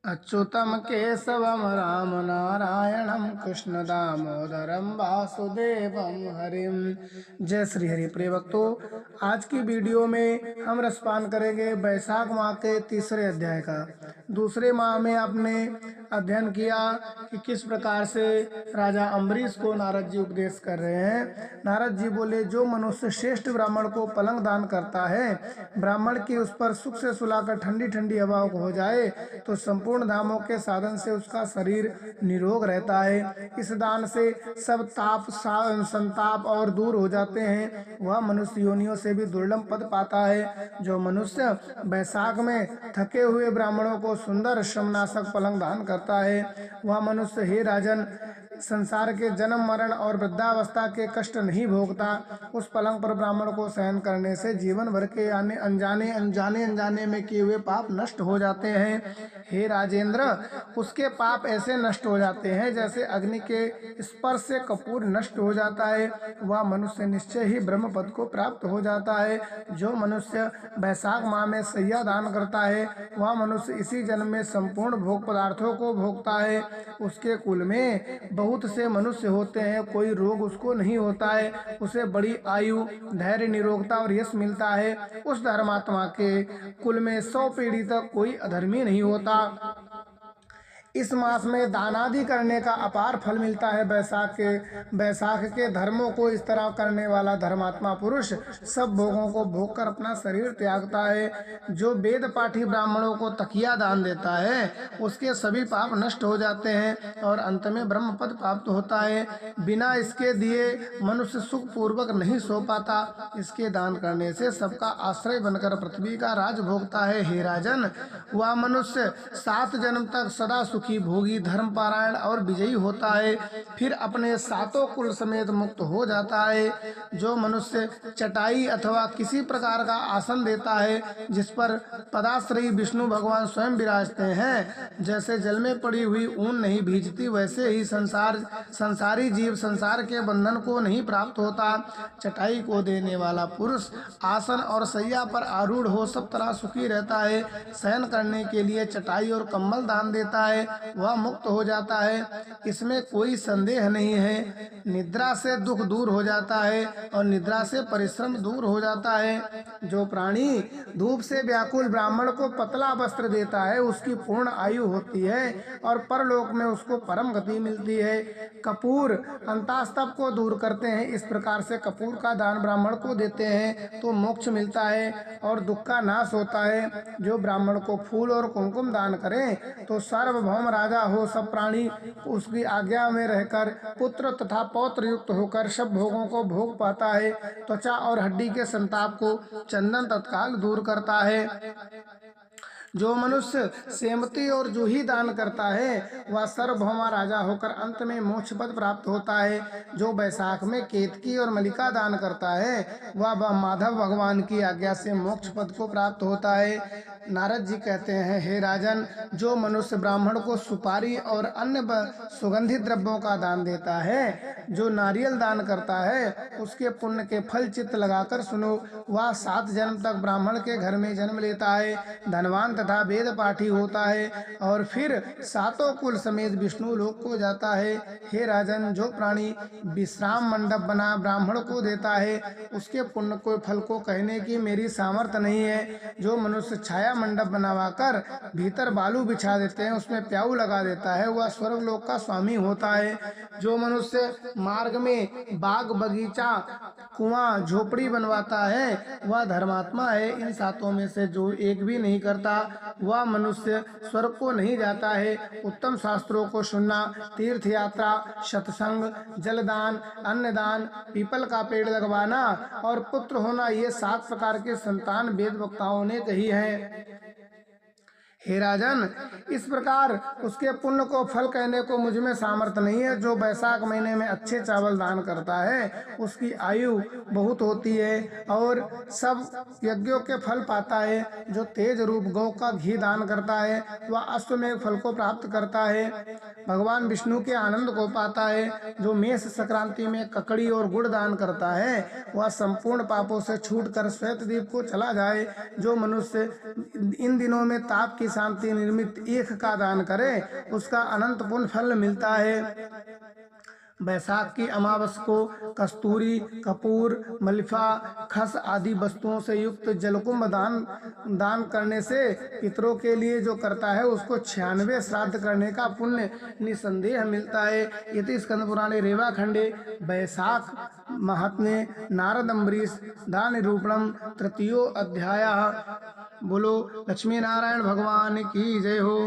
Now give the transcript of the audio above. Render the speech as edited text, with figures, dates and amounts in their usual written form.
अच्युतम केशवम राम नारायणम कृष्ण दामोदरम वासुदेवम हरिम। जय श्री हरि। प्रिय भक्तों, आज की वीडियो में हम रसपान करेंगे बैसाख माह के तीसरे अध्याय का। दूसरे माह में आपने अध्ययन किया कि किस प्रकार से राजा अम्बरीश को नारद जी उपदेश कर रहे हैं। नारद जी बोले, जो मनुष्य श्रेष्ठ ब्राह्मण को पलंग दान करता है, ब्राह्मण की उस पर सुख से सुलाकर ठंडी ठंडी हवा हो जाए तो संपूर्ण धामों के साधन से उसका शरीर निरोग रहता है। इस दान से सब ताप संताप और दूर हो जाते हैं। वह मनुष्य योनियों से भी दुर्लभ पद पाता है। जो मनुष्य बैसाख में थके हुए ब्राह्मणों को सुंदर श्रमनाशक पलंग दान करता है, वह मनुष्य, हे राजन, संसार के जन्म मरण और वृद्धावस्था के कष्ट नहीं भोगता। उस पलंग पर ब्राह्मण को शयन करने से जीवन भर के अनजाने में किए हुए पाप नष्ट हो जाते हैं। हे राजेंद्र, उसके पाप ऐसे नष्ट हो जाते हैं जैसे अग्नि के स्पर्श से कपूर नष्ट हो जाता है। वह मनुष्य निश्चय ही ब्रह्म पद को प्राप्त हो जाता है। जो मनुष्य बैसाख माह में सैया दान करता है, वह मनुष्य इसी जन्म में संपूर्ण भोग पदार्थों को भोगता है। उसके कुल में बहुत से मनुष्य होते हैं, कोई रोग उसको नहीं होता है। उसे बड़ी आयु, धैर्य, निरोगता और यश मिलता है। उस धर्मात्मा के कुल में 100 पीढ़ी तक कोई अधर्मी नहीं होता। इस मास में दानादि करने का अपार फल मिलता है। बैसाख के धर्मों को इस तरह करने वाला धर्मात्मा पुरुष सब भोगों को भोग कर अपना शरीर त्यागता है। जो वेद पाठी ब्राह्मणों को तकिया दान देता है, उसके सभी पाप नष्ट हो जाते हैं और अंत में ब्रह्म पद प्राप्त होता है। बिना इसके दिए मनुष्य सुख पूर्वक नहीं सो पाता। इसके दान करने से सबका आश्रय बनकर पृथ्वी का राज भोगता है। हे राजन, वह मनुष्य 7 जन्म तक सदा सुखी, भोगी, धर्मपारायण और विजयी होता है, फिर अपने 7 कुल समेत मुक्त हो जाता है। जो मनुष्य चटाई अथवा किसी प्रकार का आसन देता है जिस पर पदाश्रयी विष्णु भगवान स्वयं विराजते हैं, जैसे जल में पड़ी हुई ऊन नहीं भीजती, वैसे ही संसारी जीव संसार के बंधन को नहीं प्राप्त होता। चटाई को देने वाला पुरुष आसन और सैया पर आरूढ़ हो सब तरह सुखी रहता है। शयन करने के लिए चटाई और कंबल दान देता है, वह मुक्त हो जाता है, इसमें कोई संदेह नहीं है। निद्रा से दुख दूर हो जाता है और निद्रा से परिश्रम दूर हो जाता है। जो प्राणी धूप से व्याकुल ब्राह्मण को पतला वस्त्र देता है, उसकी पूर्ण आयु होती है और परलोक में उसको परम गति मिलती है। कपूर अंतस्तप को दूर करते हैं। इस प्रकार से कपूर का दान ब्राह्मण को देते हैं तो मोक्ष मिलता है और दुख का नाश होता है। जो ब्राह्मण को फूल और कुमकुम दान करें तो सार्वभौम राजा हो सब प्राणी उसकी आज्ञा में रहकर पुत्र तथा पौत्र युक्त होकर सब भोगों को भोग पाता है। त्वचा और हड्डी के संताप को चंदन तत्काल दूर करता है। जो मनुष्य सेमती और जूही दान करता है, वह सार्वभौमा राजा होकर अंत में मोक्ष पद प्राप्त होता है। जो बैसाख में केतकी और मलिका दान करता है, वह माधव भगवान की आज्ञा से मोक्ष पद को प्राप्त होता है। नारद जी कहते हैं, हे राजन, जो मनुष्य ब्राह्मण को सुपारी और अन्य सुगंधित द्रव्यों का दान देता है, जो नारियल दान करता है, उसके पुण्य के फल चित्त लगाकर सुनो। वह 7 जन्म तक ब्राह्मण के घर में जन्म लेता है, धनवान तथा वेद पाठी होता है और फिर 7 कुल समेत विष्णु लोक को जाता है। हे राजन, जो प्राणी विश्राम मंडप बना ब्राह्मण को देता है, उसके पुण्य को फल को कहने की मेरी सामर्थ्य नहीं है। जो मनुष्य छाया मंडप बनवाकर भीतर बालू बिछा देते हैं, उसमें प्याऊ लगा देता है, वह स्वर्ग लोक का स्वामी होता है। जो मनुष्य मार्ग में बाग बगीचा कुआं झोपड़ी बनवाता है, वह धर्मात्मा है। इन 7 में से जो एक भी नहीं करता, वह मनुष्य स्वर्ग को नहीं जाता है। उत्तम शास्त्रों को सुनना, तीर्थ यात्रा, सत्संग, जलदान, अन्नदान, पीपल का पेड़ लगवाना और पुत्र होना, ये 7 प्रकार के संतान वेद वक्ताओं ने कही है। हे राजन, इस प्रकार उसके पुण्य को फल कहने को मुझ में सामर्थ्य नहीं है। जो बैसाख महीने में अच्छे चावल दान करता है, उसकी आयु बहुत होती है और सब यज्ञों के फल पाता है। जो तेज रूप गौ का घी दान करता है, वह अश्वमेध फल को प्राप्त करता है, भगवान विष्णु के आनंद को पाता है। जो मेष संक्रांति में ककड़ी और गुड़ दान करता है, वह संपूर्ण पापों से छूटकर श्वेत द्वीप को चला जाए। जो मनुष्य इन दिनों में ताप की शांति निर्मित ईख का दान करे उसका अनंत पुण्य फल मिलता है। बैसाख की अमावस को कस्तूरी, कपूर, मलिफा, खस आदि वस्तुओं से युक्त जलकुंभ दान करने से पितरों के लिए जो करता है उसको 96 श्राद्ध करने का पुण्य निसंदेह मिलता है। इति स्कंद पुराणे रेवा खंडे बैसाख महात्म्ये नारद अम्बरीश दान निरूपणम तृतीयो अध्याय। बोलो लक्ष्मी नारायण भगवान की जय हो।